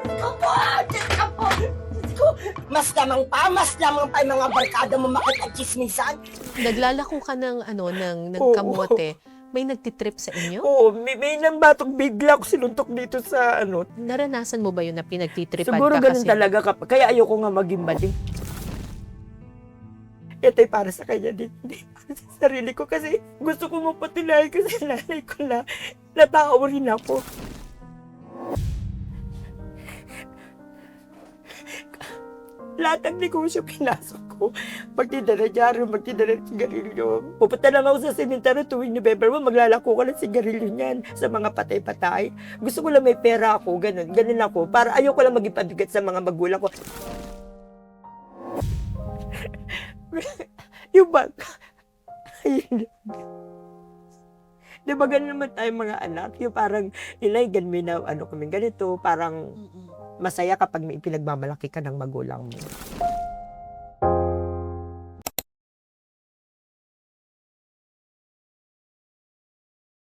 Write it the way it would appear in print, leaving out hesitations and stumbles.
Ikaw po! Diyos ka po! Diyos ko! Mas lamang pa yung mga barkada mo makipag-chismisan. Naglalako ka ng, ng Oo. kamote. May nagtitrip sa inyo? Oo, may nang batong bigla ko sinuntok dito sa Naranasan mo ba yun na pinagtitripan Siguro ka ganun kasi? talaga kaya ayoko nga maging mali. Ito ay para sa kanya din. Hindi para sa sarili ko kasi gusto ko mapatunayan kasi nanay ko na natao rin ako. Lahat ng negosyo pinasok ko. Magtinda na dyaryo, magtinda na sigarilyo. Pupunta lang ako sa sementeryo tuwing November 1, maglalako ko ng sigarilyo niyan sa mga patay-patay. Gusto ko lang may pera ako, ganun. Ganun ako. Para ayoko lang maging pabigat sa mga magulang ko. Yung bag. Ayun. Di ba ganun naman tayong mga anak? Yung parang, inay, ganun na kami ganito. Parang masaya kapag may pinagmamalaki ka ng magulang mo.